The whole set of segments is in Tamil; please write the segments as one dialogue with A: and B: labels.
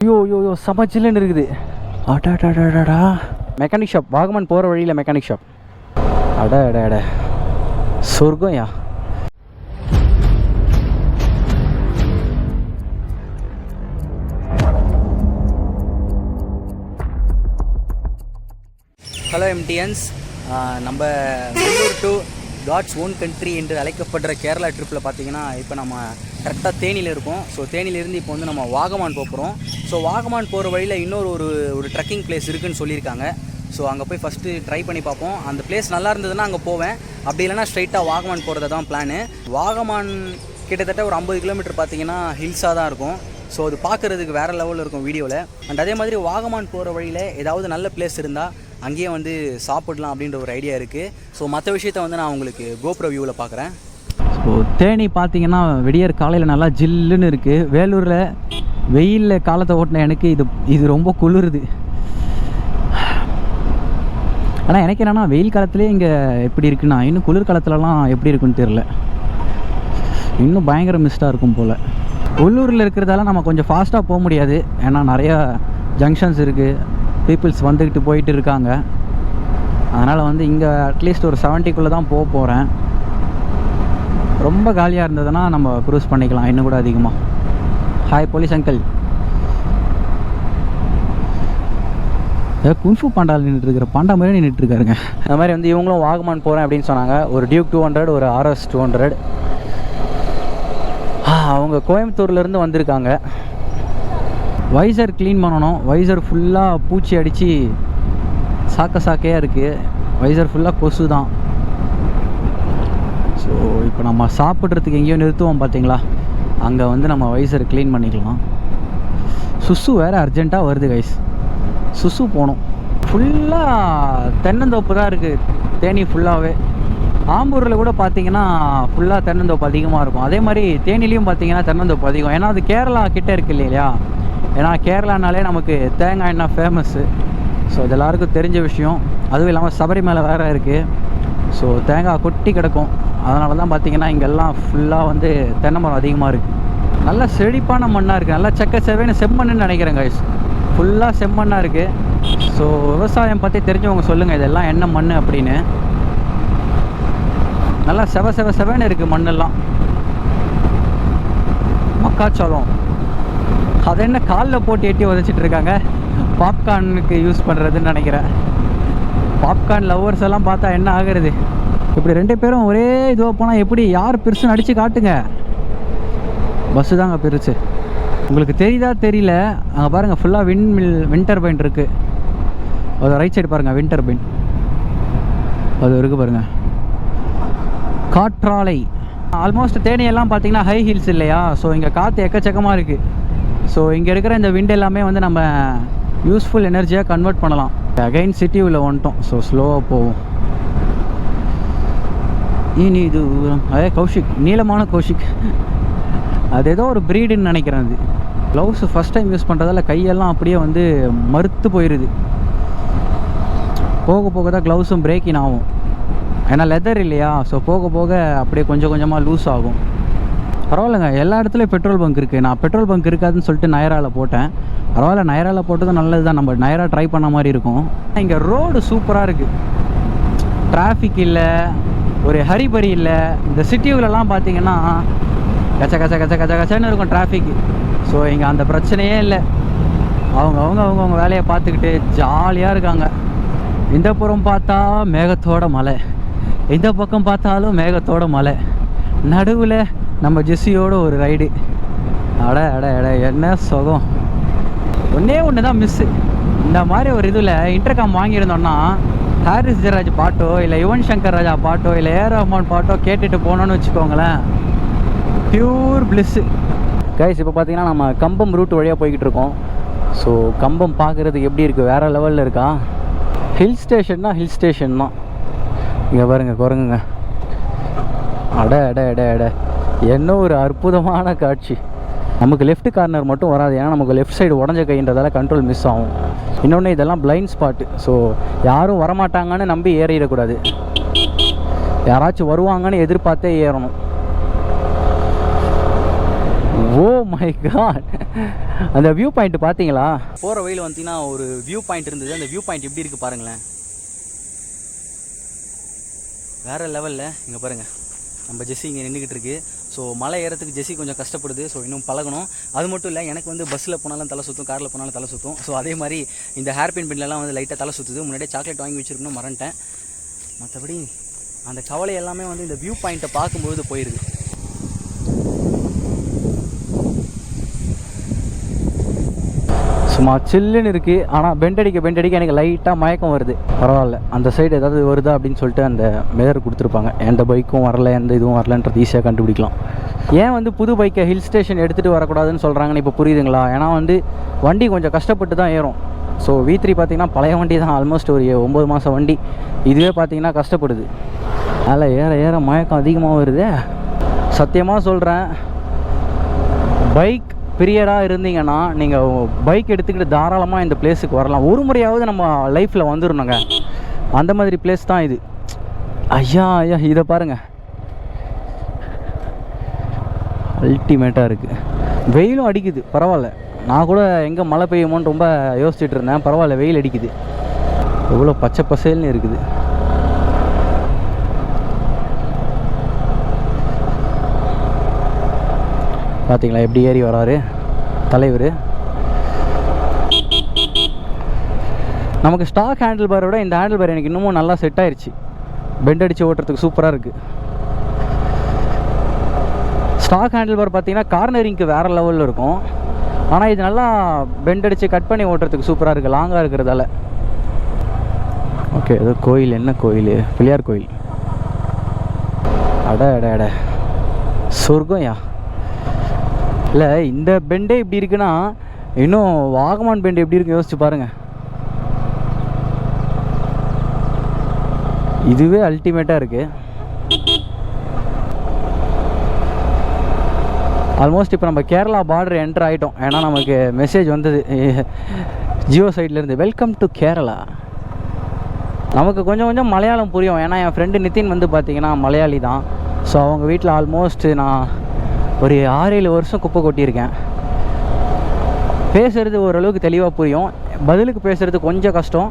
A: ஐயோ ஐயோ ஐயோ செம சில்லுன்னு இருக்குது. அடாடாடாடா மெக்கானிக் ஷாப், வாகமான் போகிற வழியில் மெக்கானிக் ஷாப். அட அட அட சொர்க்கம்யா. ஹலோ எம்டிஎன்ஸ், நம்ம Vellur to God's own country என்று அழைக்கப்படுற கேரளா ட்ரிப்பில் பார்த்தீங்கன்னா இப்போ நம்ம கரெக்டாக தேனியில் இருக்கோம். ஸோ தேனியிலேருந்து இப்போ வந்து நம்ம வாகமான் போகிறோம். ஸோ வாகமான் போகிற வழியில் இன்னொரு ஒரு ட்ரெக்கிங் பிளேஸ் இருக்குதுன்னு சொல்லியிருக்காங்க. ஸோ அங்கே போய் ஃபஸ்ட்டு ட்ரை பண்ணி பார்ப்போம். அந்த பிளேஸ் நல்லா இருந்ததுன்னா அங்கே போவேன், அப்படி இல்லைனா ஸ்ட்ரைட்டாக வாகமான் போகிறது தான் பிளானு. வாகமான் கிட்டத்தட்ட ஒரு 50 கிலோமீட்டர் பார்த்தீங்கன்னா ஹில்ஸாக தான் இருக்கும். ஸோ அது பார்க்குறதுக்கு வேறு லெவலில் இருக்கும் வீடியோவில். அண்ட் அதே மாதிரி வாகமான் போகிற வழியில் ஏதாவது நல்ல பிளேஸ் இருந்தால் அங்கேயே வந்து சாப்பிடலாம் அப்படின்ற ஒரு ஐடியா இருக்குது. ஸோ மற்ற விஷயத்த வந்து நான் உங்களுக்கு கோப்ரோ வியூவில் பார்க்குறேன். ஸோ தேனி பார்த்தீங்கன்னா விடியற் காலையில் நல்லா ஜில்லுன்னு இருக்குது. வேலூரில் வெயிலில் காலத்தை ஓட்டின எனக்கு இது ரொம்ப குளிருது. ஆனால் எனக்கு என்னென்னா வெயில் காலத்துலேயே இங்கே எப்படி இருக்குன்னா இன்னும் குளிர் காலத்துலலாம் எப்படி இருக்குன்னு தெரில. இன்னும் பயங்கர மிஸ்டாக இருக்கும் போல். உள்ளூரில் இருக்கிறதால நம்ம கொஞ்சம் ஃபாஸ்ட்டாக போக முடியாது, ஏன்னா நிறையா ஜங்ஷன்ஸ் இருக்குது, பீப்புள்ஸ் வந்துக்கிட்டு போயிட்டு இருக்காங்க. அதனால் வந்து இங்கே அட்லீஸ்ட் ஒரு 70குள்ளே தான் போகிறேன். ரொம்ப காலியாக இருந்ததுன்னா நம்ம க்ரூஸ் பண்ணிக்கலாம் இன்னும் கூட அதிகமாக. Hi police uncle. குன்ஃபு பாண்டால் நின்றுட்டுருக்கிற பாண்டா மாதிரி நின்றுட்டுருக்காருங்க. அந்த மாதிரி வந்து இவங்களும் வாகமான் போகிறேன் அப்படின்னு சொன்னாங்க. ஒரு டியூக் 200, ஒரு RS 200. அவங்க கோயம்புத்தூர்லேருந்து வந்திருக்காங்க. வைசர் க்ளீன் பண்ணணும். வைசர் ஃபுல்லாக பூச்சி அடித்து சாக்கையாக இருக்குது. வைசர் ஃபுல்லாக கொசு தான். ஸோ இப்போ நம்ம சாப்பிட்றதுக்கு எங்கேயோ நிறுத்துவோம் பார்த்தீங்களா, அங்கே வந்து நம்ம வைசர் க்ளீன் பண்ணிக்கலாம். சுசு வேறு அர்ஜெண்ட்டாக வருது கைஸ். சுசு போகணும். ஃபுல்லாக தென்னந்தோப்பு தான் இருக்குது தேனி ஃபுல்லாகவே. ஆம்பூரில் கூட பார்த்தீங்கன்னா ஃபுல்லாக தென்னந்தோப்பு அதிகமாக இருக்கும். அதே மாதிரி தேனிலையும் பார்த்தீங்கன்னா தென்னந்தோப்பு அதிகம். ஏன்னா அது கேரளா கிட்டே இருக்குது இல்லையா. ஏன்னா கேரளானாலே நமக்கு தேங்காய் எண்ணெய் ஃபேமஸ்ஸு. ஸோ இது எல்லாருக்கும் தெரிஞ்ச விஷயம். அதுவும் இல்லாமல் சபரிமலை வேறு இருக்குது. ஸோ தேங்காய் கொட்டி கிடக்கும். அதனால தான் பார்த்திங்கன்னா இங்கெல்லாம் ஃபுல்லாக வந்து தென்னை மரம் அதிகமாக இருக்குது. நல்லா செழிப்பான மண்ணாக இருக்குது. நல்லா செவ்வேன்னு செம்மண்ணுன்னு நினைக்கிறேன் கைஸ். ஃபுல்லாக செம்மண்ணாக இருக்குது. ஸோ விவசாயம் பற்றி தெரிஞ்சவங்க சொல்லுங்கள் இதெல்லாம் என்ன மண் அப்படின்னு. நல்லா செவேன்னு இருக்குது மண்ணெல்லாம். மக்காச்சோளம் அது என்ன காலில் போட்டு எட்டி உதச்சிட்டு இருக்காங்க. பாப்கார்னுக்கு யூஸ் பண்ணுறதுன்னு நினைக்கிறேன். பாப்கார்ன் லவ்வர்ஸ் எல்லாம் பார்த்தா என்ன ஆகுறது. இப்படி 2 பேரும் ஒரே இதுவாக போனால் எப்படி, யார் பெருசுன்னு அடித்து காட்டுங்க. பஸ்ஸு தாங்க பெருசு. உங்களுக்கு தெரியுதா தெரியல, அங்கே பாருங்கள் ஃபுல்லாக விண்ட் டர்பைன் இருக்குது. அது ரைட் சைடு பாருங்கள், விண்ட் டர்பைன் அது இருக்குது பாருங்கள். காற்றாலை. ஆல்மோஸ்ட் தேனியெல்லாம் பார்த்தீங்கன்னா ஹை ஹில்ஸ் இல்லையா. ஸோ இங்கே காற்று எக்கச்சக்கமாக இருக்குது. ஸோ இங்கே இருக்கிற இந்த விண்ட் எல்லாமே வந்து நம்ம யூஸ்ஃபுல் எனர்ஜியாக கன்வெர்ட் பண்ணலாம். அகைன் சிட்டி உள்ள வந்துட்டோம். ஸோ ஸ்லோவாக போவோம். இனி இது அதே கௌஷிக், நீளமான கௌஷிக். அது ஏதோ ஒரு ப்ரீடுன்னு நினைக்கிறேன். அது க்ளவுஸ் ஃபஸ்ட் டைம் யூஸ் பண்ணுறதால கையெல்லாம் அப்படியே வந்து மறுத்து போயிடுது. போக போக தான் க்ளவுஸும் பிரேக்கின் ஆகும். ஏன்னா லெதர் இல்லையா. ஸோ போக போக அப்படியே கொஞ்சம் கொஞ்சமாக லூஸ் ஆகும். பரவாயில்லைங்க, எல்லா இடத்துலையும் பெட்ரோல் பங்க் இருக்குது. நான் பெட்ரோல் பங்க் இருக்காதுன்னு சொல்லிட்டு நயராவில் போட்டேன். பரவாயில்ல, நயராவில் போட்டதும் நல்லது தான். நம்ம நயரா ட்ரை பண்ண மாதிரி இருக்கும். இங்கே ரோடு சூப்பராக இருக்குது. டிராஃபிக் இல்லை, ஒரு ஹரிபரி இல்லை. இந்த சிட்டிவிலலாம் பார்த்தீங்கன்னா கச்சன்னு இருக்கும் டிராஃபிக். ஸோ இங்கே அந்த பிரச்சனையே இல்லை. அவங்க வேலையை பார்த்துக்கிட்டு ஜாலியாக இருக்காங்க. இந்த புறம் பார்த்தா மேகத்தோட மலை, இந்த பக்கம் பார்த்தாலும் மேகத்தோட மலை, நடுவில் நம்ம ஜெஸ்ஸியோட ஒரு ரைடு. அட என்ன சுகம். ஒன்று தான் மிஸ்ஸு. இந்த மாதிரி ஒரு இதில் இன்டர்காம் வாங்கியிருந்தோன்னா ஹாரிஸ் ஜெயராஜ் பாட்டோ இல்லை யுவன் சங்கர் ராஜா பாட்டோ இல்லை ஏஆர் ரஹ்மான் பாட்டோ கேட்டுட்டு போனோன்னு வச்சுக்கோங்களேன், பியூர் பிளிஸ்ஸு கைஸ். இப்போ பார்த்தீங்கன்னா நம்ம கம்பம் ரூட் வழியாக போய்கிட்டு இருக்கோம். ஸோ கம்பம் பார்க்குறதுக்கு எப்படி இருக்குது, வேறு லெவலில் இருக்கா. ஹில் ஸ்டேஷன்னா ஹில் ஸ்டேஷன் தான். இங்கே பாருங்கள் குரங்குங்க. அட என்ன ஒரு அற்புதமான காட்சி. நமக்கு லெஃப்ட் கார்னர் மட்டும் வராது, ஏன்னா நமக்கு லெஃப்ட் சைடு உடஞ்ச கைன்றதால கண்ட்ரோல் மிஸ் ஆகும். இன்னொன்று இதெல்லாம் பிளைண்ட் ஸ்பாட்டு. ஸோ யாரும் வரமாட்டாங்கன்னு நம்பி ஏறிடக்கூடாது. யாராச்சும் வருவாங்கன்னு எதிர்பார்த்தே ஏறணும். ஓ மை காட், அந்த வியூ பாயிண்ட் பார்த்தீங்களா? போகிற வழியில் வந்தீங்கன்னா ஒரு வியூ பாயிண்ட் இருந்தது. அந்த வியூ பாயிண்ட் எப்படி இருக்குது பாருங்களேன், வேறு லெவலில். இங்கே பாருங்கள், நம்ம ஜெஸ்ஸி இங்கே நின்றுக்கிட்டு இருக்கு. ஸோ மலை ஏறத்துக்கு ஜெஸ்ஸி கொஞ்சம் கஷ்டப்படுது. ஸோ இன்னும் பழகணும். அது மட்டும் இல்லை, எனக்கு வந்து பஸ்ஸில் போனாலும் தலை சுற்றும், காரில் போனாலும் தலை சுற்றும். ஸோ அதே மாதிரி இந்த ஹேர்பின் பின்லலாம் வந்து லைட்டாக தலை சுற்றுது. முன்னாடியே சாக்லேட் வாங்கி வச்சுருக்கணும், மறந்துட்டேன். மற்றபடி அந்த கவலை எல்லாமே வந்து இந்த வியூ பாயிண்ட்டை பார்க்கும்போது போயிடுது. சும்மா சில்லுன்னு இருக்குது. ஆனால் பெண்டடிக்க எனக்கு லைட்டாக மயக்கம் வருது. பரவாயில்ல, அந்த சைடு ஏதாவது வருதா அப்படின்னு சொல்லிட்டு அந்த மேயர் கொடுத்துருப்பாங்க. எந்த பைக்கும் வரல, எந்த இதுவும் வரலன்றது ஈஸியாக கண்டுபிடிக்கலாம். ஏன் வந்து புது பைக்கை ஹில் ஸ்டேஷன் எடுத்துகிட்டு வரக்கூடாதுன்னு சொல்கிறாங்கன்னு இப்போ புரியுதுங்களா? ஏன்னா வந்து வண்டி கொஞ்சம் கஷ்டப்பட்டு தான் ஏறும். ஸோ V3 பார்த்திங்கன்னா பழைய வண்டி தான், ஆல்மோஸ்ட் ஒரு 9 மாதம் வண்டி. இதுவே பார்த்திங்கன்னா கஷ்டப்படுது. அதில் ஏற மயக்கம் அதிகமாக வருது. சத்தியமாக சொல்கிறேன், பைக் பிரியராக இருந்தீங்கன்னா நீங்கள் பைக் எடுத்துக்கிட்டு தாராளமாக இந்த பிளேஸுக்கு வரலாம். ஒரு முறையாவது நம்ம லைஃப்பில் வந்துடணுங்க. அந்த மாதிரி பிளேஸ் தான் இது. ஐயா இதை பாருங்கள், அல்டிமேட்டாக இருக்குது. வெயிலும் அடிக்குது, பரவாயில்ல. நான் கூட எங்கே மழை பெய்யுமோன்னு ரொம்ப யோசிச்சுட்டு இருந்தேன். பரவாயில்ல, வெயில் அடிக்குது. எவ்வளோ பச்சை பசேல்னு இருக்குது. பார்த்தீங்களா எப்படி ஏறி வராரு தலைவர். நமக்கு ஸ்டாக் ஹேண்டில் பாரோட இந்த ஹேண்டில் பார் எனக்கு இன்னமும் நல்லா செட் ஆயிடுச்சு. பெண்ட் அடித்து ஓட்டுறதுக்கு சூப்பராக இருக்குது. ஸ்டாக் ஹேண்டில் பார் பார்த்தீங்கன்னா கார்னரிங்க்கு வேறு லெவலில் இருக்கும். ஆனால் இது நல்லா பெண்ட் அடித்து கட் பண்ணி ஓட்டுறதுக்கு சூப்பராக இருக்குது, லாங்காக இருக்கிறதால. ஓகே, ஏதோ கோயில். என்ன கோயில்? பிள்ளையார் கோயில். அட சொர்க்கம் யா. இல்லை, இந்த பெண்டே இப்படி இருக்குன்னா இன்னும் வாகமான் பெண்டு எப்படி இருக்கு யோசிச்சு பாருங்கள். இதுவே அல்டிமேட்டாக இருக்குது. ஆல்மோஸ்ட் இப்போ நம்ம கேரளா பார்டர் என்டர் ஆகிட்டோம். ஏன்னா நமக்கு மெசேஜ் வந்தது ஜியோ சைட்லேருந்து, வெல்கம் டு கேரளா. நமக்கு கொஞ்சம் மலையாளம் புரியும். ஏன்னா என் ஃப்ரெண்டு நிதின் வந்து பார்த்திங்கன்னா மலையாளி தான். ஸோ அவங்க வீட்டில் ஆல்மோஸ்ட் நான் ஒரு 6-7 வருஷம் குப்பை கொட்டியிருக்கேன். பேசுகிறது ஓரளவுக்கு தெளிவாக புரியும், பதிலுக்கு பேசுகிறது கொஞ்சம் கஷ்டம்.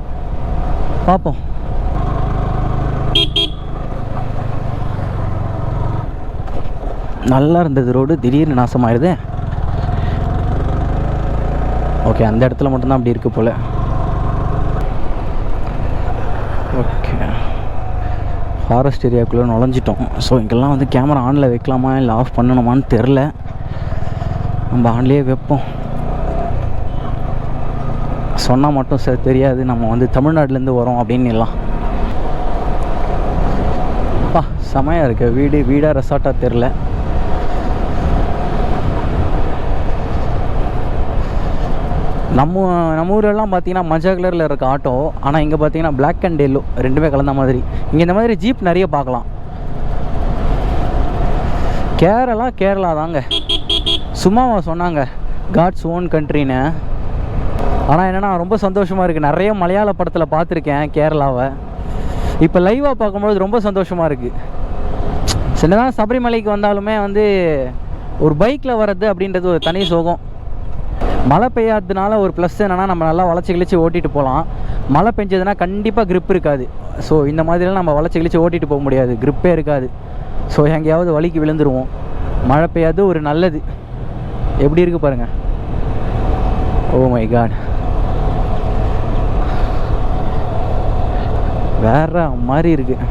A: பார்ப்போம். நல்லா இருந்தது ரோடு, திடீர்னு நாசமாயிருது. ஓகே, அந்த இடத்துல மட்டும்தான் அப்படி இருக்குது போல். ஓகே, ஃபாரஸ்ட் ஏரியாவுக்குள்ளே நுழைஞ்சிட்டோம். ஸோ இங்கெல்லாம் வந்து கேமரா ஆனில் வைக்கலாமா இல்லை ஆஃப் பண்ணணுமான்னு தெரில. நம்ம ஆன்லேயே வைப்போம். சொன்னால் மட்டும் சார் தெரியாது நம்ம வந்து தமிழ்நாட்டிலேருந்து வரோம் அப்படின்னு எல்லாம். அப்பா செமையாக இருக்குது. வீடாக ரெசார்ட்டாக தெரில. நம்ம ஊரெல்லாம் பார்த்தீங்கன்னா மஞ்சள் கலரில் இருக்க ஆட்டோ, ஆனால் இங்கே பார்த்தீங்கன்னா பிளாக் அண்ட் எல்லோ ரெண்டுமே கலந்த மாதிரி. இங்கே இந்த மாதிரி ஜீப் நிறைய பார்க்கலாம். கேரளா தாங்க, சும்மாவா சொன்னாங்க காட்ஸ் ஓன் கண்ட்ரின்னு. ஆனால் என்னென்னா ரொம்ப சந்தோஷமாக இருக்குது. நிறைய மலையாள படத்தில் பார்த்துருக்கேன் கேரளாவை. இப்போ லைவாக பார்க்கும்போது ரொம்ப சந்தோஷமாக இருக்குது. சின்னதாக சபரிமலைக்கு வந்தாலுமே வந்து ஒரு பைக்கில் வர்றது அப்படின்றது ஒரு தனி சோகம். மழை பெய்யாததுனால ஒரு ப்ளஸ் என்னென்னா நம்ம நல்லா வளைச்சி கிழிச்சு ஓட்டிகிட்டு போகலாம். மழை பெஞ்சதுன்னா கண்டிப்பாக க்ரிப் இருக்காது. ஸோ இந்த மாதிரிலாம் நம்ம வளைச்சி கிழிச்சு ஓட்டிகிட்டு போக முடியாது, க்ரிப்பே இருக்காது. ஸோ எங்கேயாவது வலிக்கு விழுந்துருவோம். மழை பெய்யாது ஒரு நல்லது. எப்படி இருக்குது பாருங்கள். ஓ மை காட், வேற மாதிரி இருக்குது.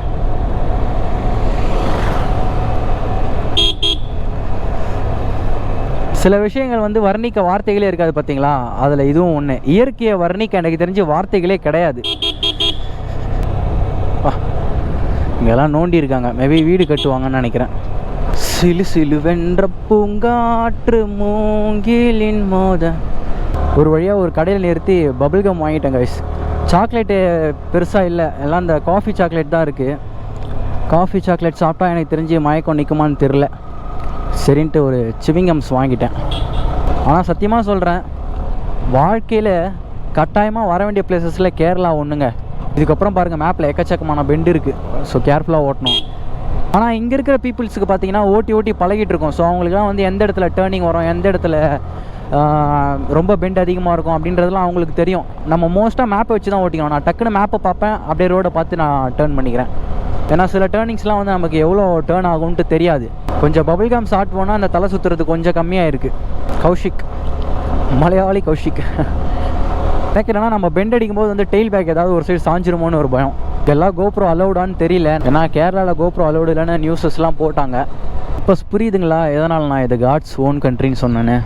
A: சில விஷயங்கள் வந்து வர்ணிக்க வார்த்தைகளே இருக்காது பார்த்தீங்களா, அதில் இதுவும் ஒன்று. இயற்கையை வர்ணிக்க எனக்கு தெரிஞ்ச வார்த்தைகளே கிடையாது. இங்கெல்லாம் நோண்டி இருக்காங்க, மேபி வீடு கட்டுவாங்கன்னு நினைக்கிறேன். சிலு சிலு வென்ற பூங்காற்று மூங்கிலின் மோத. ஒரு வழியாக ஒரு கடையில் நிறுத்தி பபிள்கம் வாங்கிட்டேன் கைஸ். சாக்லேட்டு பெருசாக இல்லை, எல்லாம் இந்த காஃபி சாக்லேட் தான் இருக்குது. காஃபி சாக்லேட் சாப்பிட்டா எனக்கு தெரிஞ்சு மயக்கம் நிற்குமான்னு தெரில. சரின்ட்டு ஒரு சிவிங்கம்ஸ் வாங்கிட்டேன். ஆனால் சத்தியமாக சொல்கிறேன், வாழ்க்கையில் கட்டாயமாக வர வேண்டிய பிளேசஸில் கேரளா ஒன்றுங்க. இதுக்கப்புறம் பாருங்கள் மேப்பில் எக்கச்சக்கமான பெண்டு இருக்குது. ஸோ கேர்ஃபுல்லாக ஓட்டணும். ஆனால் இங்கே இருக்கிற பீப்புள்ஸுக்கு பார்த்தீங்கன்னா ஓட்டி பழகிட்டு இருக்கோம். ஸோ அவங்களுக்குலாம் வந்து எந்த இடத்துல டேர்னிங் வரும், எந்த இடத்துல ரொம்ப பெண்ட் அதிகமாக இருக்கும் அப்படின்றதுலாம் அவங்களுக்கு தெரியும். நம்ம மோஸ்ட்டாக மேப்பை வச்சு தான் ஓட்டிக்கணும். நான் டக்குன்னு மேப்பை பார்ப்பேன், அப்படியே ரோடை பார்த்து நான் டேர்ன் பண்ணிக்கிறேன். ஏன்னா சில டேர்னிங்ஸ்லாம் வந்து நமக்கு எவ்வளோ டேர்ன் ஆகும்ன்ட்டு தெரியாது. கொஞ்சம் பபிள்காம் ஷார்ட் போனால் அந்த தலை சுற்றுறது கொஞ்சம் கம்மியாக இருக்குது. கௌஷிக், மலையாளி கௌஷிக். எனக்கு என்னன்னா நம்ம பெண்ட் அடிக்கும்போது வந்து டெயில் பேக் ஏதாவது ஒரு சைடு சாஞ்சிருமோன்னு ஒரு பயம். இதெல்லாம் கோப்ரோ அலௌடான்னு தெரியல. ஏன்னா கேரளாவில் கோப்ரோ அலௌடு இல்லைன்னு நியூஸஸ்லாம் போட்டாங்க. இப்போ புரியுதுங்களா எதனால் நான் இது காட்ஸ் ஓன் கண்ட்ரின்னு சொன்னேன்னு.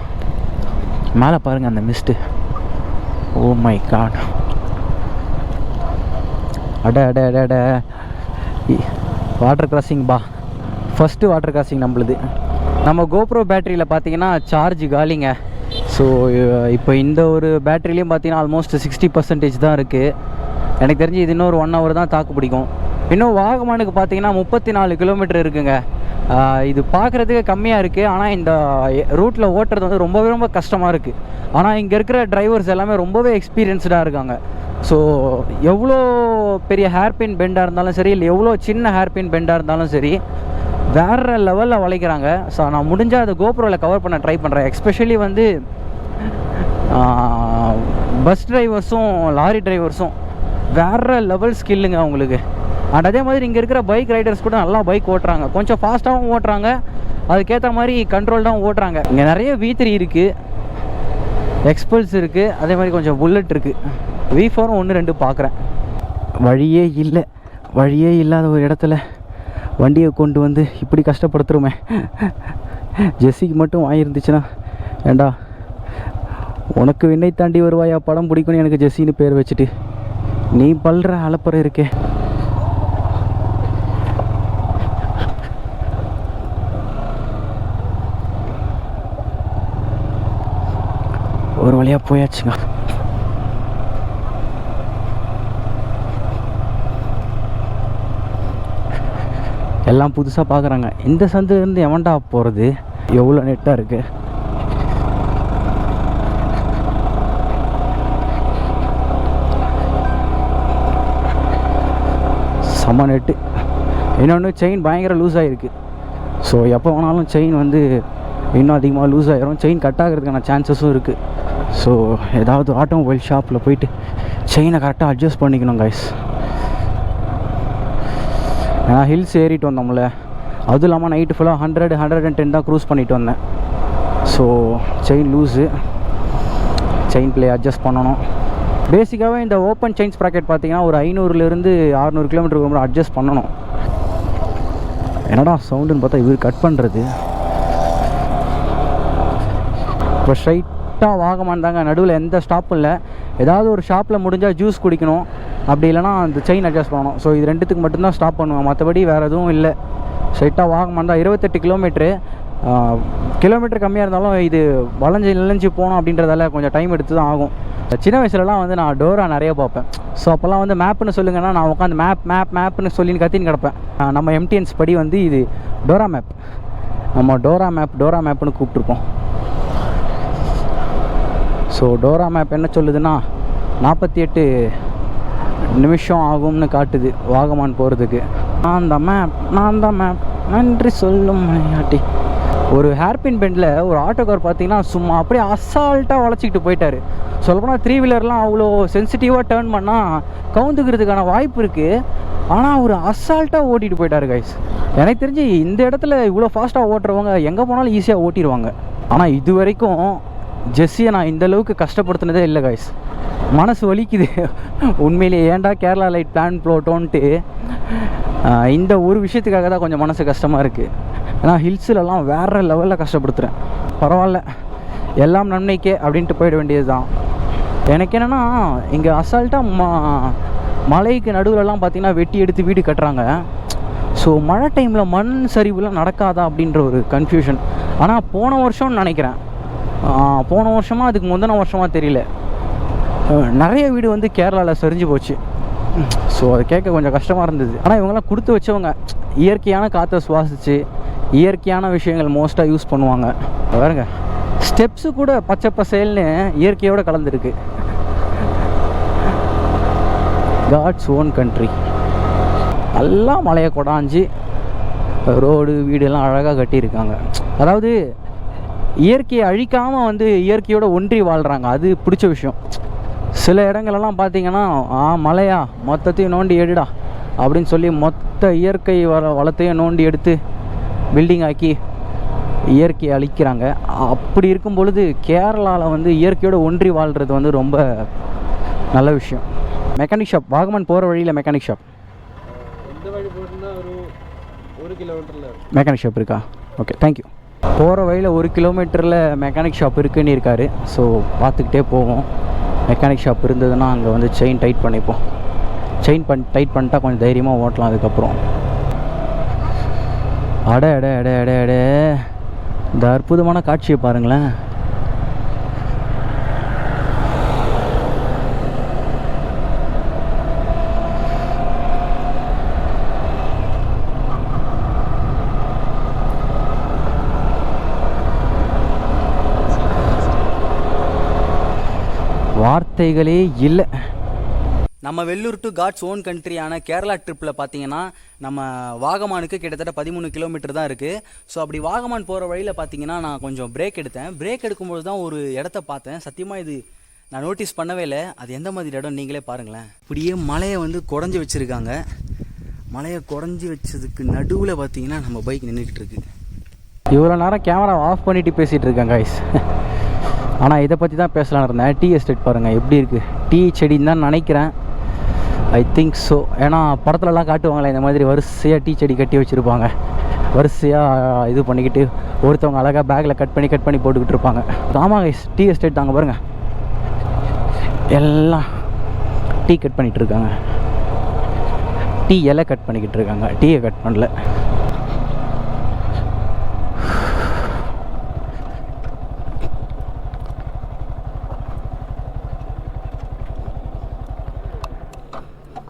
A: மேலே பாருங்கள் அந்த மிஸ்ட்டு. Oh my God. அட அட அட அட. வாட்டர் கிராசிங் பா, ஃபஸ்ட்டு வாட்டர் கிராசிங் நம்மளுது. நம்ம கோப்ரோ பேட்டரியில் பார்த்தீங்கன்னா சார்ஜ் காலிங்க. ஸோ இப்போ இந்த ஒரு பேட்டரிலையும் பார்த்தீங்கன்னா ஆல்மோஸ்ட் 60% தான் இருக்குது. எனக்கு தெரிஞ்சு இது இன்னொரு 1 hour தான் தாக்கு பிடிக்கும். இன்னும் வாகமானுக்கு பார்த்தீங்கன்னா 34 கிலோமீட்டர் இருக்குங்க. இது பார்க்குறதுக்கு கம்மியாக இருக்குது, ஆனால் இந்த ரூட்டில் ஓட்டுறது வந்து ரொம்ப கஷ்டமாக இருக்குது. ஆனால் இங்கே இருக்கிற டிரைவர்ஸ் எல்லாமே ரொம்பவே எக்ஸ்பீரியன்ஸ்டாக இருக்காங்க. ஸோ எவ்வளோ பெரிய ஹேர்பின் பெண்டாக இருந்தாலும் சரி, இல்லை எவ்வளோ சின்ன ஹேர்பின் பெண்டாக இருந்தாலும் சரி, வேறு லெவலில் வளைக்கிறாங்க. ஸோ நான் முடிஞ்சால் அதை கோப்ரோவில் கவர் பண்ண ட்ரை பண்ணுறேன். எஸ்பெஷலி வந்து பஸ் டிரைவர்ஸும் லாரி டிரைவர்ஸும் வேறு லெவல் ஸ்கில்லுங்க அவங்களுக்கு. அண்ட் அதே மாதிரி இங்கே இருக்கிற பைக் ரைடர்ஸ் கூட நல்லா பைக் ஓட்டுறாங்க. கொஞ்சம் ஃபாஸ்ட்டாகவும் ஓட்டுறாங்க, அதுக்கேற்ற மாதிரி கண்ட்ரோல்டாகவும் ஓட்டுறாங்க. இங்கே நிறைய V3 இருக்குது, எக்ஸ்பல்ஸ் இருக்குது, அதே மாதிரி கொஞ்சம் புல்லட் இருக்குது. V4 1 2 பார்க்குறேன். வழியே இல்லாத ஒரு இடத்துல வண்டியை கொண்டு வந்து இப்படி கஷ்டப்படுத்துகிறோமே. ஜெஸ்ஸிக்கு மட்டும் வாங்கியிருந்துச்சுன்னா, ஏண்டா உனக்கு விண்ணை தாண்டி வருவாயா படம் பிடிக்கும்னு எனக்கு ஜெஸ்ஸின்னு பேர் வச்சுட்டு நீ பல்ற அலப்பற இருக்கே. ஒரு வழியாக போயாச்சுங்க. எல்லாம் புதுசாக பார்க்குறாங்க. இந்த சந்துலேருந்து எவன்டா போகிறது, எவ்வளோ நெட்டாக இருக்குது. செம்ம நெட்டு. இன்னொன்று செயின் பயங்கர லூஸ் ஆகிருக்கு. ஸோ எப்போ வேணாலும் செயின் வந்து இன்னும் அதிகமாக லூஸ் ஆகிரும். செயின் கட் ஆகிறதுக்கான சான்சஸும் இருக்குது. ஸோ ஏதாவது ஆட்டோமொபைல் ஷாப்பில் போயிட்டு செயினை கரெக்டாக அட்ஜஸ்ட் பண்ணிக்கணும் கைஸ். ஏன்னா ஹில்ஸ் ஏறிட்டு வந்தோம்ல, அதுவும் இல்லாமல் நைட்டு ஃபுல்லாக 100 110 தான் க்ரூஸ் பண்ணிட்டு வந்தேன். So chain loose, chain play adjust பண்ணணும். பேசிக்காகவே இந்த ஓப்பன் செயின் ஸ்ப்ராக்கெட் பார்த்தீங்கன்னா ஒரு 500 600 கிலோமீட்டருக்கு ரொம்ப அட்ஜஸ்ட் பண்ணணும். என்னடா சவுண்டுன்னு பார்த்தா இவர் கட் பண்ணுறது. இப்போ ஸ்ட்ரைட்டாக வாகமான் தாங்க, நடுவில் எந்த ஸ்டாப்பும் இல்லை. ஏதாவது ஒரு ஷாப்பில் முடிஞ்சால் ஜூஸ் குடிக்கணும், அப்படி இல்லைனா அந்த செயின் அட்ஜஸ்ட் பண்ணணும். ஸோ இது ரெண்டுத்துக்கு மட்டும்தான் ஸ்டாப் பண்ணுவேன், மற்றபடி வேறு எதுவும் இல்லை. ஸ்ட்ரைட்டாக வாகமான் தான். 28 கிலோமீட்ரு. கிலோமீட்டர் கம்மியாக இருந்தாலும் இது வளைஞ்சு போகணும் அப்படின்றதால கொஞ்சம் டைம் எடுத்து தான் ஆகும். சின்ன வயசுலலாம் வந்து நான் டோரா நிறைய பார்ப்பேன். ஸோ அப்போல்லாம் வந்து மேப்புன்னு சொல்லுங்கன்னா நான் உட்காந்து மேப்னு சொல்லி கத்தின்னு கிடப்பேன். நம்ம எம்டிஎன்ஸ் படி வந்து இது டோரா மேப், நம்ம டோரா மேப்னு கூப்பிட்ருப்போம். ஸோ டோரா மேப் என்ன சொல்லுதுன்னா 48 நிமிஷம் ஆகும்னு காட்டுது வாகமான் போகிறதுக்கு. நான் தான் மேப் நன்றி சொல்லும் மலையாட்டி. ஒரு ஹேர்பின் பெண்டில் ஒரு ஆட்டோக்கார் பார்த்தீங்கன்னா சும்மா அப்படியே அசால்ட்டாக வளைச்சிக்கிட்டு போயிட்டார். சொல்லப்போனால் 3 வீலர்லாம் அவ்வளோ சென்சிட்டிவாக டேர்ன் பண்ணால் கவுந்துக்கிறதுக்கான வாய்ப்பு இருக்குது. ஆனால் ஒரு அசால்ட்டாக ஓட்டிகிட்டு போயிட்டார் கைஸ். எனக்கு தெரிஞ்சு இந்த இடத்துல இவ்வளோ ஃபாஸ்ட்டாக ஓட்டுறவங்க எங்கே போனாலும் ஈஸியாக ஓட்டிடுவாங்க. ஆனால் இது வரைக்கும் ஜெஸ்ஸியை நான் இந்தளவுக்கு கஷ்டப்படுத்தினதே இல்லை கைஸ். மனசு வலிக்குது உண்மையிலேயே. ஏன்டா கேரளா லைட் பிளான் போட்டோன்ட்டு இந்த ஒரு விஷயத்துக்காக தான் கொஞ்சம் மனசு கஷ்டமாக இருக்குது. ஏன்னா ஹில்ஸ்லலாம் வேறு லெவலில் கஷ்டப்படுத்துகிறேன். பரவாயில்ல, எல்லாம் நன்மைக்கே அப்படின்ட்டு போயிட வேண்டியது தான். எனக்கு என்னென்னா இங்கே அசால்ட்டாக மலைக்கு நடுவிலலாம் பார்த்திங்கன்னா வெட்டி எடுத்து வீடு கட்டுறாங்க. ஸோ மழை டைமில் மண் சரிவுலாம் நடக்காதா அப்படின்ற ஒரு கன்ஃபியூஷன். ஆனால் போன வருஷம்னு நினைக்கிறேன், போன வருஷமாக அதுக்கு முந்தின வருஷமாக தெரியல, நிறைய வீடு வந்து கேரளாவில் சரிஞ்சு போச்சு. ஸோ அதை கேட்க கொஞ்சம் கஷ்டமாக இருந்தது. ஆனால் இவங்கெல்லாம் கொடுத்து வச்சவங்க இயற்கையான காற்றை சுவாசித்து இயற்கையான விஷயங்கள் மோஸ்ட்டாக யூஸ் பண்ணுவாங்க. பாருங்க, ஸ்டெப்ஸு கூட பச்சை பசேல்னு இயற்கையோடு கலந்துருக்கு. God's own country. எல்லாம் மலையை கொடாஞ்சி ரோடு வீடெல்லாம் அழகாக கட்டியிருக்காங்க. அதாவது இயற்கையை அழிக்காமல் வந்து இயற்கையோட ஒன்றி வாழ்கிறாங்க. அது பிடிச்ச விஷயம். சில இடங்களெல்லாம் பார்த்தீங்கன்னா மலையா மொத்தத்தையும் நோண்டி எடுடா அப்படின்னு சொல்லி மொத்த இயற்கை வளத்தையும் நோண்டி எடுத்து பில்டிங் ஆக்கி இயற்கையை அழிக்கிறாங்க. அப்படி இருக்கும் பொழுது கேரளாவில் வந்து இயற்கையோட ஒன்றி வாழ்கிறது வந்து ரொம்ப நல்ல விஷயம். மெக்கானிக் ஷாப், வாகமன் போகிற வழியில் மெக்கானிக் ஷாப்.
B: இந்த வழி போட்டுன்னா ஒரு கிலோமீட்டரில்
A: மெக்கானிக் ஷாப் இருக்கா? Okay, thank you. போகிற வழியில் 1 கிலோமீட்டரில் மெக்கானிக் ஷாப் இருக்குன்னு இருக்காரு. ஸோ பார்த்துக்கிட்டே போவோம். மெக்கானிக் ஷாப் இருந்ததுன்னா அங்கே வந்து செயின் டைட் பண்ணிப்போம். டைட் பண்ணிட்டா கொஞ்சம் தைரியமாக ஓட்டலாம். அதுக்கப்புறம் அட அட அட அட அட இந்த அற்புதமான காட்சியை பாருங்களேன். வார்த்தைகளே இல்லை. நம்ம வெள்ளூர் டு காட்ஸ் ஓன் கண்ட்ரியான கேரளா ட்ரிப்பில் பார்த்தீங்கன்னா நம்ம வாகமானுக்கு கிட்டத்தட்ட 13 கிலோமீட்டர் தான் இருக்குது. ஸோ அப்படி வாகமான் போகிற வழியில் பார்த்தீங்கன்னா நான் கொஞ்சம் பிரேக் எடுத்தேன். பிரேக் எடுக்கும்போது தான் ஒரு இடத்த பார்த்தேன். சத்தியமாக இது நான் நோட்டீஸ் பண்ணவே இல்லை. அது எந்த மாதிரி இடம் நீங்களே பாருங்களேன். இப்படியே மலையை வந்து குடஞ்சி வச்சுருக்காங்க. மலையை குடஞ்சி வச்சதுக்கு நடுவில் பார்த்தீங்கன்னா நம்ம பைக் நின்றுக்கிட்டு இருக்கு. இவ்வளோ நேரம் கேமரா ஆஃப் பண்ணிவிட்டு பேசிகிட்டு இருக்கேன் கைஸ். ஆனால் இதை பற்றி தான் பேசலான்னு இருந்தேன். டீ எஸ்டேட் பாருங்கள் எப்படி இருக்குது. டீ செடின்னு தான் நினைக்கிறேன். I think so. ஏன்னா படத்துலலாம் காட்டுவாங்களே இந்த மாதிரி வரிசையாக டீ செடி கட்டி வச்சுருப்பாங்க. வரிசையாக இது பண்ணிக்கிட்டு ஒருத்தவங்க அழகாக பேக்கில் கட் பண்ணி போட்டுக்கிட்டு இருப்பாங்க. ஆமாம் கைஸ், டீ எஸ்டேட் தாங்க பாருங்கள். எல்லாம் டீ கட் பண்ணிகிட்டு இருக்காங்க. டீ இலை கட் பண்ணிக்கிட்டு இருக்காங்க. டீயை கட் பண்ணல.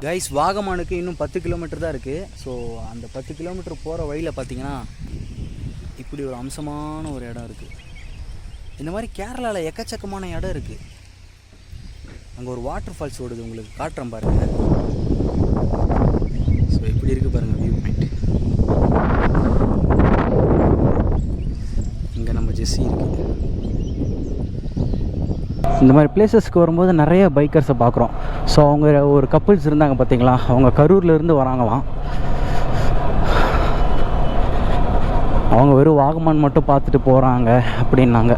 A: கைஸ், வாகமானுக்கு இன்னும் 10 கிலோமீட்டர் தான் இருக்குது. ஸோ அந்த 10 கிலோமீட்டர் போகிற வழியில் பார்த்தீங்கன்னா இப்படி ஒரு அம்சமான ஒரு இடம் இருக்குது. இந்த மாதிரி கேரளாவில் எக்கச்சக்கமான இடம் இருக்குது. அங்கே ஒரு வாட்டர் ஃபால்ஸ் ஓடுது, உங்களுக்கு காட்டுறேன் பாருங்கள். ஸோ இப்படி இருக்குது பாருங்கள் வியூ பாயிண்ட். இங்கே நம்ம ஜெஸ்ஸி இருக்குது. இந்த மாதிரி பிளேசஸ்க்கு வரும்போது நிறைய பைக்கர்ஸை பார்க்குறோம். ஸோ அவங்க ஒரு கப்புள்ஸ் இருந்தாங்க பார்த்தீங்களா, அவங்க கரூர்லேருந்து வராங்களாம். அவங்க வெறும் வாகமான் மட்டும் பார்த்துட்டு போகிறாங்க அப்படின்னாங்க.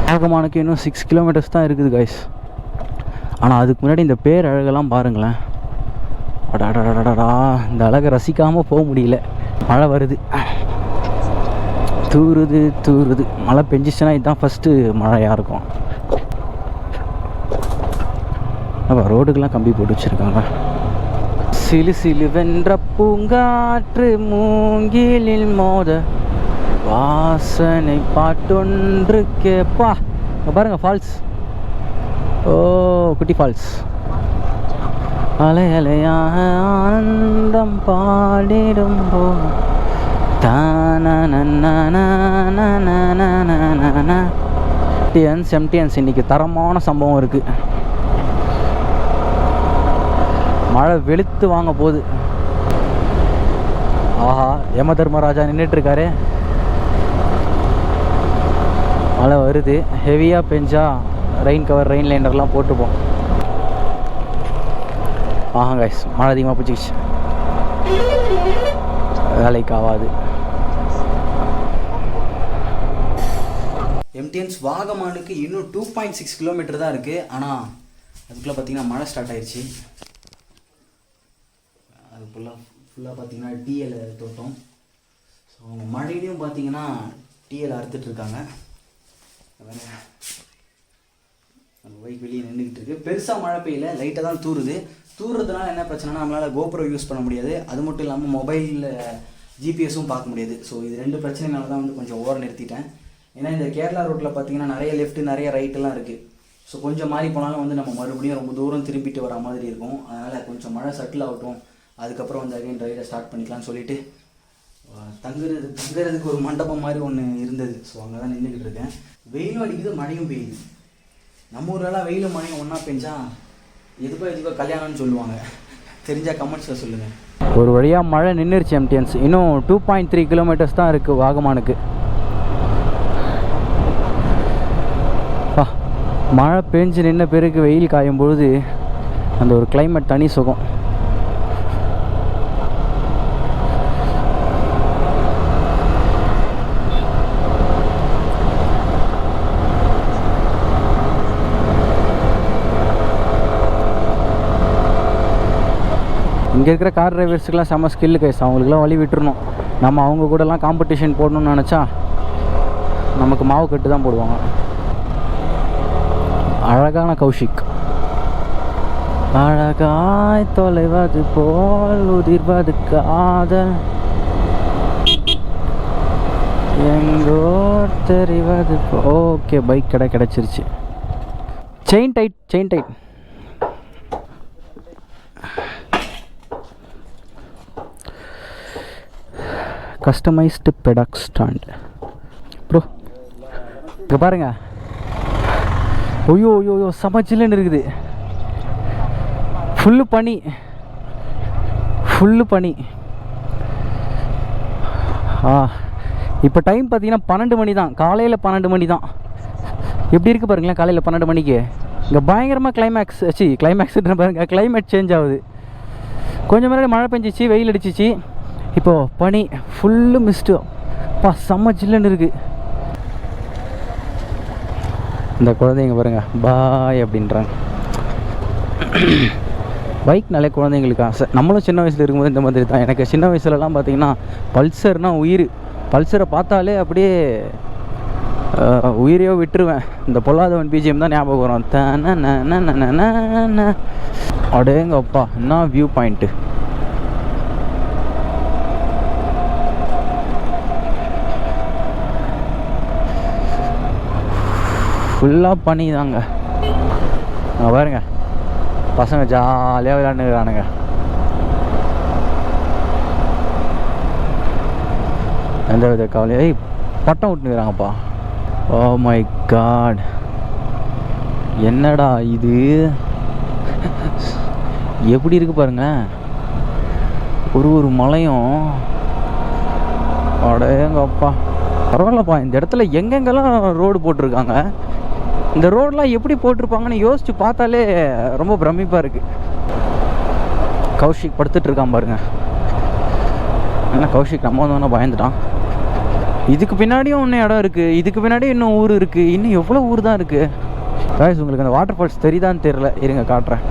A: வாகமானுக்கு இன்னும் 6 கிலோமீட்டர்ஸ் தான் இருக்குது கைஸ். ஆனால் அதுக்கு முன்னாடி இந்த பேர் அழகெல்லாம் பாருங்களேன். அடடடடடா, இந்த அழகை ரசிக்காமல் போக முடியல. மழை வருது, தூருது. மழை பெஞ்சிச்சுன்னா இதுதான் ஃபஸ்ட்டு மழையாக இருக்கும். அப்போ ரோடுக்கெல்லாம் கம்பி போட்டு வச்சுருக்காங்க. சிலு வென்ற பூங்காற்று மூங்கிலில் மோத வாசனை பாட்டொன்று கேப்பா. பாருங்கள் ஃபால்ஸ். ஓ, குட்டி ஃபால்ஸ். அலையாக ஆனந்தம் பாடிடும் போ எம்டிஎன்ஸ் இன்னைக்கு தரமான சம்பவம் இருக்குது. மழை வெளுத்து வாங்க போகுது. ஆஹா, யம தர்மராஜா நின்றுட்டுருக்காரு. மழை வருது. ஹெவியாக பெஞ்சா ரெயின் கவர், ரெயின் லைனர்லாம் போட்டுப்போம். ஆஹா கைஸ், மழை அதிகமாக பிடிச்சிக்கிச்சு. வேலைக்கு ஆகாது. எம்டிஎன்ஸ் வாகமானுக்கு இன்னும் 2.6 கிலோமீட்டர் தான் இருக்குது. ஆனால் அதுக்குள்ளே பார்த்தீங்கன்னா மழை ஸ்டார்ட் ஆயிடுச்சு. அது ஃபுல்லாக பார்த்தீங்கன்னா டிஎல் தோட்டம். ஸோ அவங்க மழையிலையும் பார்த்தீங்கன்னா டிஎல் அறுத்துட்ருக்காங்க. நம்ம பைக் வெளியே நின்றுக்கிட்டு இருக்குது. பெருசாக மழை பெய்யல, லைட்டாக தான் தூறுறதுனால என்ன பிரச்சனைனா நம்மளால் கோப்ரோ யூஸ் பண்ண முடியாது. அது மட்டும் இல்லாமல் மொபைலில் ஜிபிஎஸும் பார்க்க முடியாது. ஸோ இது 2 பிரச்சனைனால தான் வந்து கொஞ்சம் ஓரம் நிறுத்திட்டேன். ஏன்னா இந்த கேரளா ரோட்டில் பார்த்தீங்கன்னா நிறைய லெஃப்ட்டு நிறைய ரைட்டெல்லாம் இருக்குது. ஸோ கொஞ்சம் மாறி போனாலும் வந்து நம்ம மறுபடியும் ரொம்ப தூரம் திரும்பிட்டு வர மாதிரி இருக்கும். அதனால் கொஞ்சம் மழை செட்டில் ஆகட்டும், அதுக்கப்புறம் வந்து அகைன் ரைடை ஸ்டார்ட் பண்ணிக்கலாம்னு சொல்லிவிட்டு தங்குறதுக்கு ஒரு மண்டபம் மாதிரி ஒன்று இருந்தது. ஸோ அங்கே தான் நின்றுக்கிட்டு இருக்கேன். வெயிலும் அடிக்குது, மழையும் பெய்யுது. நம்ம ஊரெல்லாம் வெயிலும் மழையும் ஒன்றா பெஞ்சா எதுக்கோ கல்யாணம்னு சொல்லுவாங்க. தெரிஞ்சால் கமெண்ட்ஸில் சொல்லுங்கள். ஒரு வழியாக மழை நின்றுருச்சு எம்டிஎன்ஸ். இன்னும் 2.3 கிலோமீட்டர்ஸ் தான் இருக்குது வாகமானுக்கு. மழை பெஞ்சு நின்ன பிறகு வெயில் காயும் பொழுது அந்த ஒரு கிளைமேட் தனி சுகம். இங்கே இருக்கிற கார் டிரைவர்ஸுக்கெலாம் செம்ம ஸ்கில்லு கைஸ். அவங்களுக்குலாம் வழி விட்டுறணும். நம்ம அவங்க கூடலாம் காம்படிஷன் போடணும்னு நினச்சா நமக்கு மாவு கட்டு தான் போடுவாங்க. அழகான கௌஷிக். அழகாய் தொலைவது போல் உதிர்வது காதல் எங்கோ தெரிவது. ஓகே, பைக் கிடச்சிருச்சு. Chain tight. Customised paddock stand bro. இங்கே பாருங்க. ஐயோ செம சில்லுன்னு இருக்குது. ஃபுல்லு பனி. இப்போ டைம் பார்த்தீங்கன்னா 12 மணி தான். காலையில் 12 மணி தான். எப்படி இருக்குது பாருங்களேன். காலையில் 12 மணிக்கு இங்கே பயங்கரமாக கிளைமேக்ஸ்ன்ற பாருங்க. கிளைமேட் சேஞ்ச் ஆகுது. கொஞ்சம் முன்னாடி மழை பெஞ்சிச்சு, வெயில் அடிச்சிச்சு. இப்போது பனி ஃபுல்லு மிஸ்ட்டு. செம்ம சில்லுன்னு இருக்குது. இந்த குழந்தைங்க பாருங்க பாய் அப்படின்றாங்க. பைக்னாலே குழந்தைங்களுக்கு ஆசை. நம்மளும் சின்ன வயசில் இருக்கும்போது இந்த மாதிரி தான். எனக்கு சின்ன வயசுலலாம் பார்த்திங்கன்னா பல்சர்னால் உயிர். பல்சரை பார்த்தாலே அப்படியே உயிரையோ விட்டுருவேன். இந்த பொல்லாதவன் பிஜிஎம் தான் ஞாபகம் வரும். அடேங்கப்பா என்ன வியூ பாயிண்ட்டு. ஃபுல்லாக பனி தாங்க. பாருங்க, பசங்க ஜாலியாக விளையாண்டுக்கிறானுங்க. எந்த வித கவலையை பட்டம் விட்டுனுக்குறாங்கப்பா. ஓ மை காட், என்னடா இது, எப்படி இருக்கு பாருங்க. ஒரு மலையும். அடேங்கப்பா, பரவாயில்லப்பா. இந்த இடத்துல எங்கெங்கெல்லாம் ரோடு போட்டிருக்காங்க. இந்த ரோடெலாம் எப்படி போட்டிருப்பாங்கன்னு யோசித்து பார்த்தாலே ரொம்ப பிரமிப்பாக இருக்குது. கௌஷிக் படுத்துட்ருக்கான் பாருங்க. என்ன கௌஷிக் நம்ம வந்தோன்னா பயந்துட்டான். இதுக்கு பின்னாடியும் இன்னும் இடம் இருக்குது. இதுக்கு பின்னாடியும் இன்னும் ஊர் இருக்குது. இன்னும் எவ்வளோ ஊர் தான் இருக்குது. காய்ஸ், உங்களுக்கு அந்த வாட்டர் ஃபால்ஸ் தெரியுதான்னு தெரில. இருங்க காட்டுறேன்.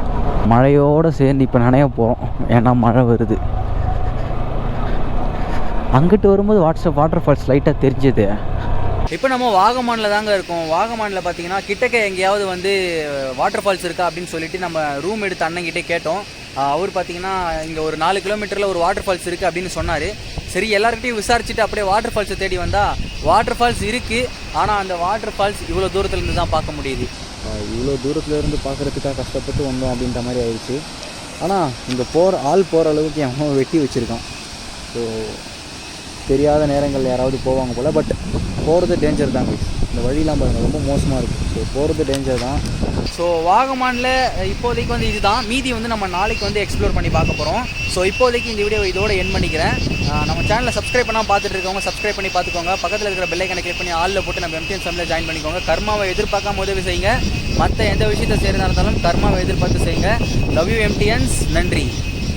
A: மழையோடு சேர்ந்து இப்போ நனைய போகிறோம். ஏன்னா மழை வருது. அங்கிட்டு வரும்போது வாட்டர் ஃபால்ஸ் லைட்டாக தெரிஞ்சது. இப்போ நம்ம வாகமானில் தாங்க இருக்கோம். வாகமானில் பார்த்தீங்கன்னா கிட்டக்க எங்கேயாவது வந்து வாட்டர் ஃபால்ஸ் இருக்கா அப்படின்னு சொல்லிட்டு நம்ம ரூம் எடுத்து அண்ணங்கிட்டே கேட்டோம். அவர் பார்த்தீங்கன்னா இங்கே ஒரு 4 கிலோமீட்டரில் ஒரு வாட்டர் ஃபால்ஸ் இருக்குது அப்படின்னு சொன்னார். சரி, எல்லாருக்கிட்டையும் விசாரிச்சுட்டு அப்படியே வாட்டர் ஃபால்ஸை தேடி வந்தால் வாட்டர் ஃபால்ஸ் இருக்குது. ஆனால் அந்த வாட்டர் ஃபால்ஸ் இவ்வளோ தூரத்துலேருந்து தான் பார்க்க முடியுது. இவ்வளோ தூரத்துலேருந்து பார்க்குறதுக்காக கஷ்டப்பட்டு வந்தோம் அப்படின்ற மாதிரி ஆயிடுச்சு. ஆனால் இந்த ஆள் போகிற அளவுக்கு எவனோ வெட்டி வச்சுருக்கான். ஸோ தெரியாத நேரங்கள் யாராவது போவாங்க போல். பட் போகிறது டேஞ்சர் தான். இந்த வழியெலாம் பாருங்கள் ரொம்ப மோசமாக இருக்குது. ஸோ போகிறது டேஞ்சர் தான். ஸோ வாகமானில் இப்போதைக்கு வந்து இதுதான். மீதி வந்து நம்ம நாளைக்கு வந்து எக்ஸ்ப்ளோர் பண்ணி பார்க்க போகிறோம். ஸோ இப்போதைக்கு இந்த வீடியோ இதோட எண்ட் பண்ணிக்கிறேன். நம்ம சேனலை சப்ஸ்கிரைப் பண்ணால் பார்த்துட்டு இருக்கவங்க சப்ஸ்கிரைப் பண்ணி பார்த்துக்கோங்க. பக்கத்தில் இருக்கிற பெல் ஐக்கனை கிளிக் பண்ணி ஆளில் போட்டு நம்ம MTN ஃபேமிலியில் ஜாயின் பண்ணிக்கோங்க. கர்மாவை எதிர்பார்க்காம உதவி செய்யுங்க. மற்ற எந்த விஷயத்தை செய்கிறதா இருந்தாலும் கர்மாவை எதிர்பார்த்து செய்யுங்க. Love you MTNs. நன்றி.